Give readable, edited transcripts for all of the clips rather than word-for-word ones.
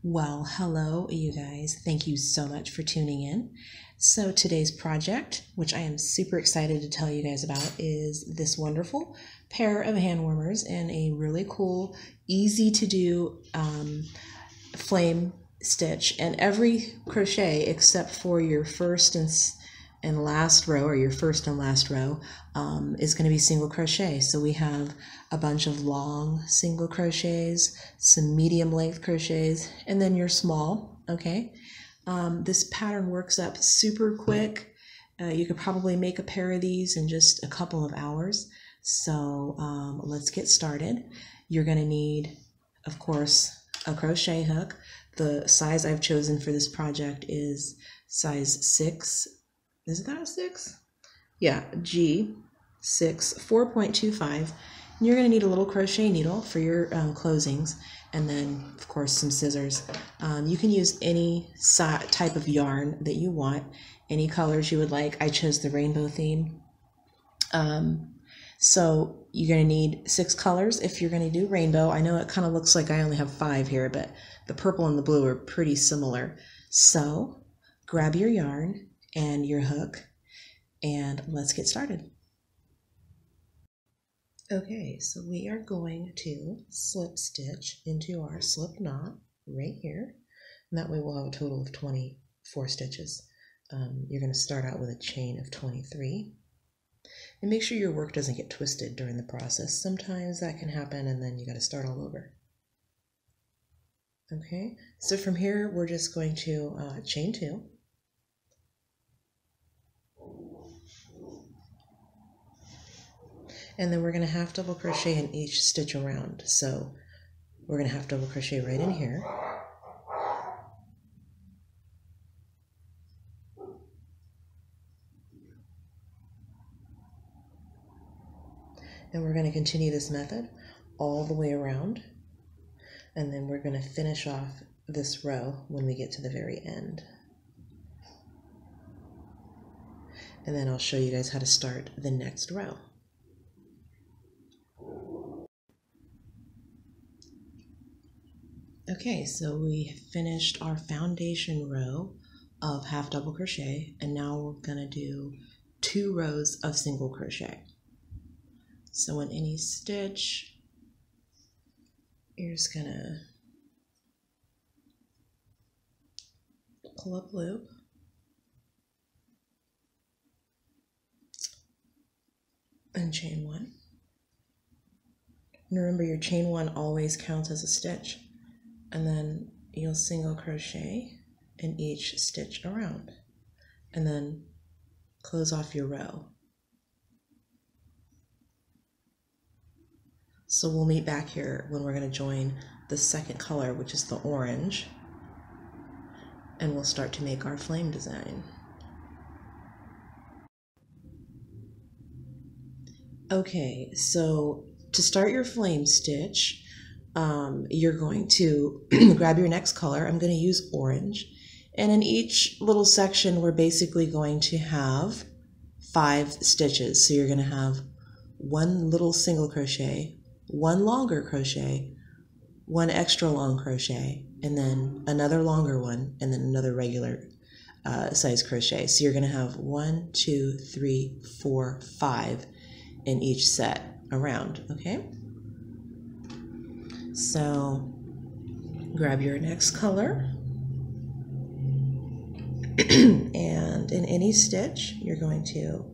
Well, hello, you guys. Thank you so much for tuning in. So today's project, which I am super excited to tell you guys about, is this wonderful pair of hand warmers and a really cool, easy to do flame stitch. And every crochet except for your first and last row, or your first and last row, is going to be single crochet. So we have a bunch of long single crochets, some medium length crochets, and then your small. Okay, this pattern works up super quick. You could probably make a pair of these in just a couple of hours. So let's get started. You're going to need, of course, a crochet hook. The size I've chosen for this project is size 6. Is that a 6? Yeah, G6, 4.25. And you're going to need a little crochet needle for your closings, and then, of course, some scissors. You can use any type of yarn that you want, any colors you would like. I chose the rainbow theme. So you're going to need 6 colors if you're going to do rainbow. I know it kind of looks like I only have 5 here, but the purple and the blue are pretty similar. So grab your yarn and your hook, and let's get started. Okay, so we are going to slip stitch into our slip knot right here, and that way we'll have a total of 24 stitches. You're going to start out with a chain of 23, and make sure your work doesn't get twisted during the process. Sometimes that can happen, and then you got to start all over. Okay, so from here we're just going to chain 2. And then we're going to half double crochet in each stitch around. So we're going to half double crochet right in here. And we're going to continue this method all the way around. And then we're going to finish off this row when we get to the very end. And then I'll show you guys how to start the next row. Okay, so we finished our foundation row of half double crochet, and now we're going to do 2 rows of single crochet. So in any stitch, you're just going to pull up loop, and chain 1. And remember, your chain 1 always counts as a stitch. And then you'll single crochet in each stitch around, and then close off your row. So we'll meet back here when we're going to join the second color, which is the orange, and we'll start to make our flame design. Okay, so to start your flame stitch, you're going to grab your next color. I'm going to use orange, and in each little section we're basically going to have 5 stitches. So you're going to have 1 little single crochet, 1 longer crochet, 1 extra long crochet, and then another longer one, and then another regular size crochet. So you're going to have 1, 2, 3, 4, 5 in each set around. Okay, so grab your next color, and in any stitch you're going to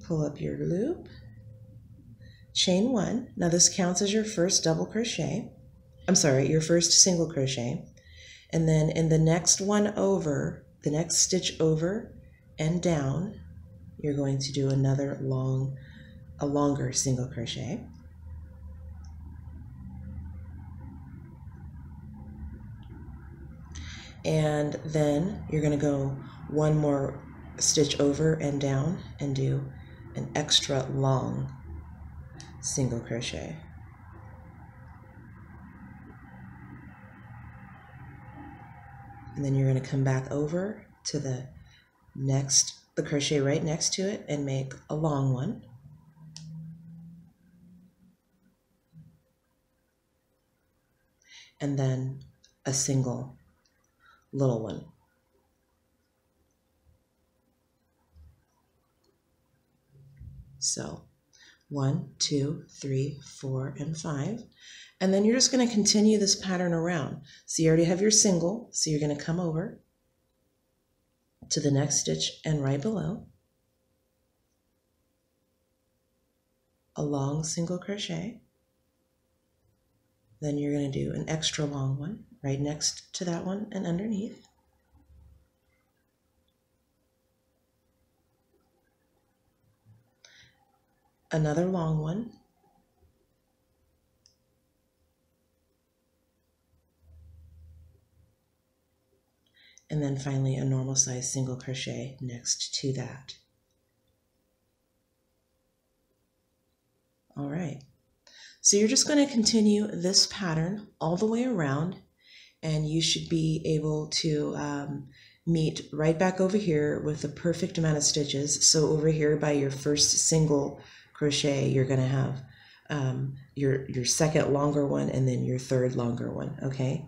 pull up your loop, chain 1. Now this counts as your first double crochet, your first single crochet, and then in the next one over, the next stitch over and down, you're going to do a longer single crochet. And then you're going to go 1 more stitch over and down and do an extra long single crochet. And then you're going to come back over to the crochet right next to it and make a long one. and then a single little one. So 1, 2, 3, 4, and 5. And then you're just going to continue this pattern around. So you already have your single, so you're going to come over to the next stitch and right below, a long single crochet. Then you're going to do an extra long one right next to that one and underneath. Another long one. And then finally a normal size single crochet next to that. All right, so you're just going to continue this pattern all the way around, and you should be able to meet right back over here with the perfect amount of stitches. So over here by your first single crochet, you're going to have your second longer one and then your third longer one, okay?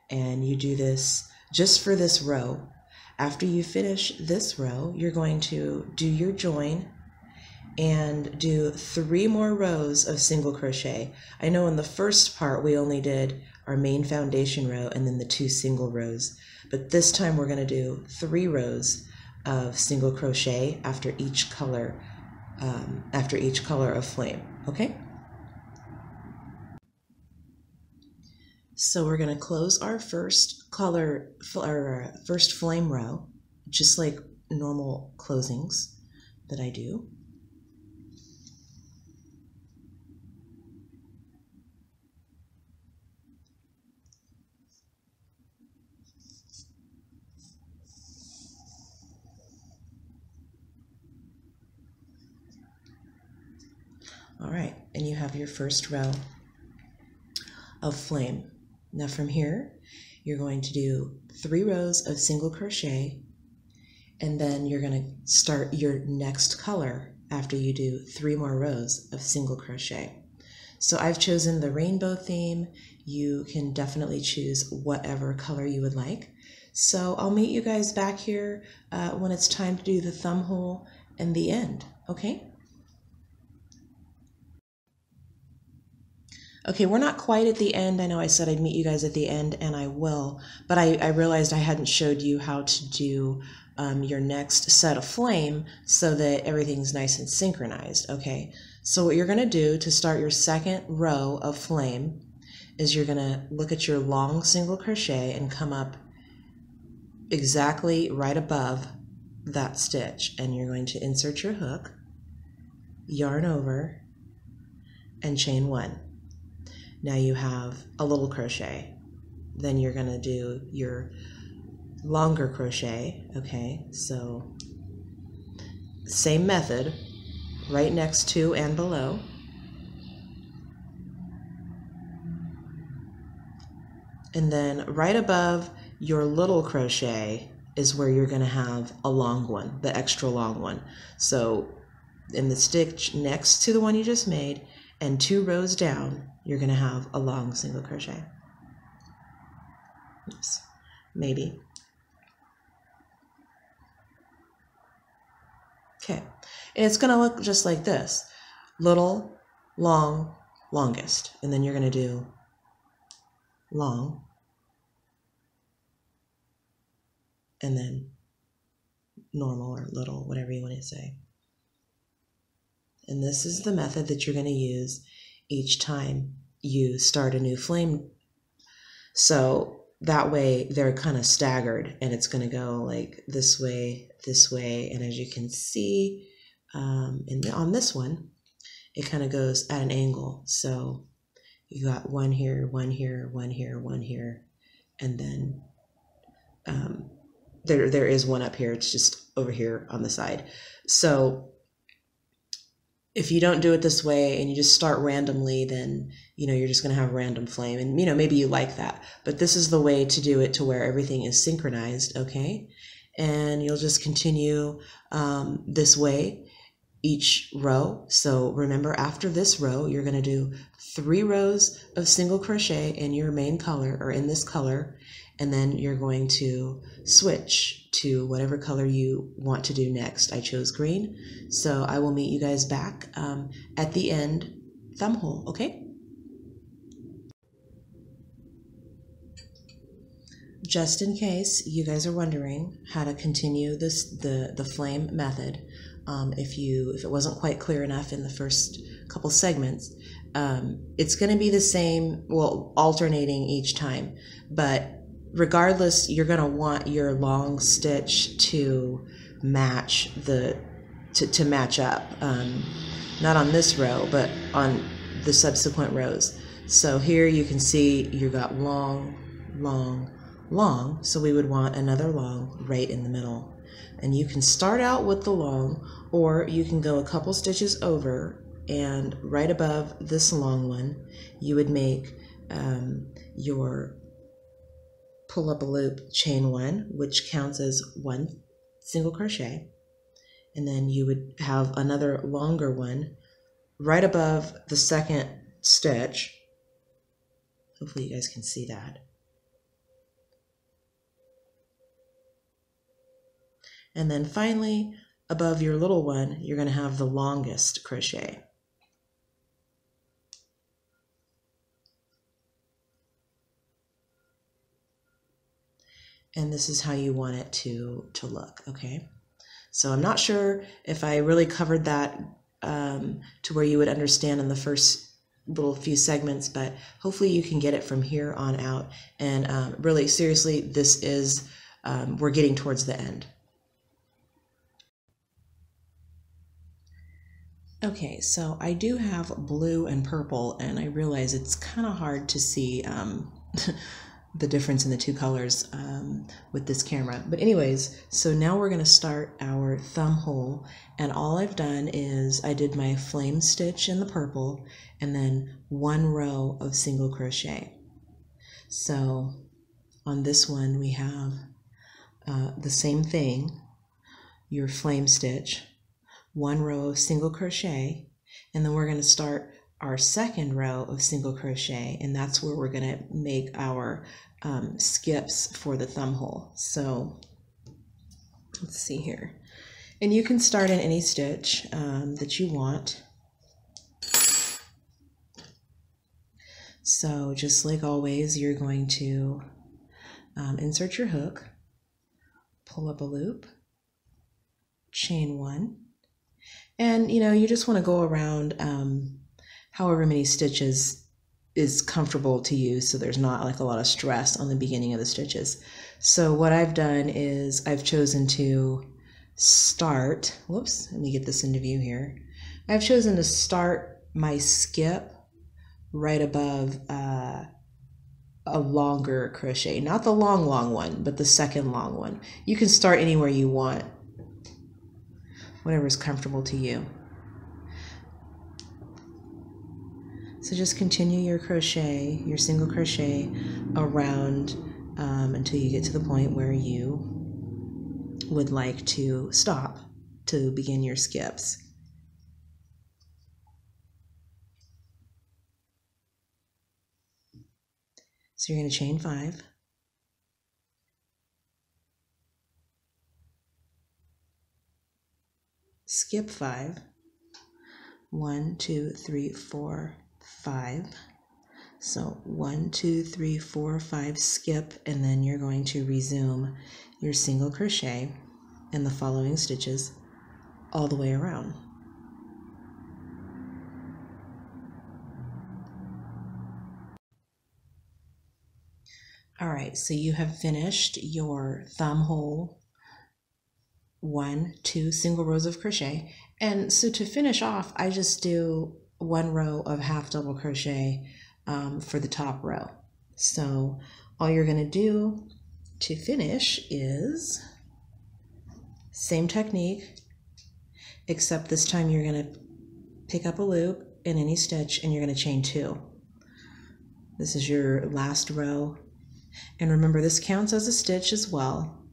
And you do this just for this row. After you finish this row, you're going to do your join and do 3 more rows of single crochet. I know in the first part we only did our main foundation row and then the 2 single rows, but this time we're going to do 3 rows of single crochet after each color of flame, okay? So we're going to close our first first flame row, just like normal closings that I do. All right, and you have your first row of flame. Now from here, you're going to do 3 rows of single crochet, and then you're going to start your next color after you do 3 more rows of single crochet. So I've chosen the rainbow theme. You can definitely choose whatever color you would like. So I'll meet you guys back here when it's time to do the thumb hole and the end, okay? Okay, we're not quite at the end. I know I said I'd meet you guys at the end, and I will, but I realized I hadn't showed you how to do your next set of flame so that everything's nice and synchronized, okay? So what you're going to do to start your second row of flame is you're going to look at your long single crochet and come up exactly right above that stitch, and you're going to insert your hook, yarn over, and chain 1. Now you have a little crochet. Then you're going to do your longer crochet, okay? So same method, right next to and below. And then right above your little crochet is where you're going to have a long one, the extra long one. So in the stitch next to the one you just made and 2 rows down, you're going to have a long single crochet. Oops, maybe. Okay, and it's going to look just like this. Little, long, longest. And then you're going to do long, and then normal or little, whatever you want to say. And this is the method that you're going to use each time you start a new flame. So that way they're kind of staggered, and it's going to go like this way, and as you can see on this one, it kind of goes at an angle. So you got 1 here, 1 here, 1 here, 1 here, and then there is one up here. It's just over here on the side. So if you don't do it this way and you just start randomly, then, you're just going to have a random flame. And, maybe you like that. But this is the way to do it to where everything is synchronized, okay? And you'll just continue this way each row. So remember, after this row, you're going to do 3 rows of single crochet in your main color or in this color, and then you're going to switch to whatever color you want to do next. I chose green, so I will meet you guys back at the end thumb hole, okay? Just in case you guys are wondering how to continue the flame method, if it wasn't quite clear enough in the first couple segments, it's going to be the same, well, alternating each time, but regardless, you're going to want your long stitch to match to match up, not on this row, but on the subsequent rows. So here you can see you got long, long, long, so we would want another long right in the middle. And you can start out with the long, or you can go a couple stitches over, and right above this long one you would make your pull up a loop, chain 1, which counts as 1 single crochet, and then you would have another longer one right above the second stitch. Hopefully you guys can see that. And then finally, above your little one, you're going to have the longest crochet. And this is how you want it to look, okay? So I'm not sure if I really covered that to where you would understand in the first little few segments, but hopefully you can get it from here on out. And really, seriously, this is, we're getting towards the end. Okay, so I do have blue and purple, and I realize it's kind of hard to see the difference in the two colors with this camera. But anyways, so now we're going to start our thumb hole, and all I've done is I did my flame stitch in the purple and then 1 row of single crochet. So on this one we have the same thing, your flame stitch, 1 row of single crochet, and then we're going to start our second row of single crochet, and that's where we're going to make our skips for the thumb hole. So let's see here, and you can start in any stitch that you want. So just like always, you're going to insert your hook, pull up a loop, chain 1, and you just want to go around however many stitches is comfortable to you, so there's not like a lot of stress on the beginning of the stitches. So what I've done is I've chosen to start, whoops, let me get this into view here. I've chosen to start my skip right above a longer crochet, not the long one, but the second long one. You can start anywhere you want, whatever is comfortable to you. So just continue your crochet, your single crochet around until you get to the point where you would like to stop to begin your skips. So you're going to chain 5, skip 5, 1, 2, 3, 4, 5. So 1, 2, 3, 4, 5, skip, and then you're going to resume your single crochet in the following stitches all the way around. All right, so you have finished your thumb hole, 1, 2 single rows of crochet. And so to finish off, I just do 1 row of half double crochet for the top row. So all you're going to do to finish is same technique, except this time you're going to pick up a loop in any stitch and you're going to chain 2. This is your last row. And remember, this counts as a stitch as well.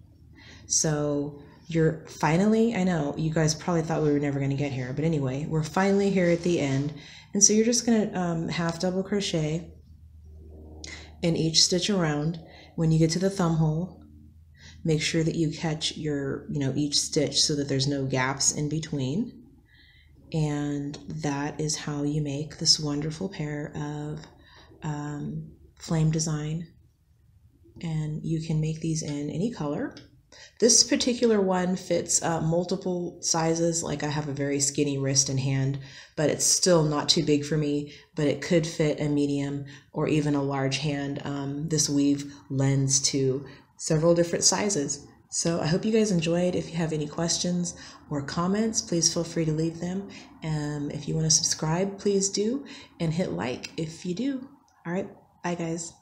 So You're finally, I know you guys probably thought we were never going to get here, but anyway, we're finally here at the end. And so you're just going to half double crochet in each stitch around. When you get to the thumb hole, make sure that you catch your, each stitch so that there's no gaps in between. And that is how you make this wonderful pair of flame design. And you can make these in any color. This particular one fits multiple sizes. Like I have a very skinny wrist and hand, but it's still not too big for me, but it could fit a medium or even a large hand. This weave lends to several different sizes. So I hope you guys enjoyed. If you have any questions or comments, please feel free to leave them. If you want to subscribe, please do, and hit like if you do. All right, bye guys.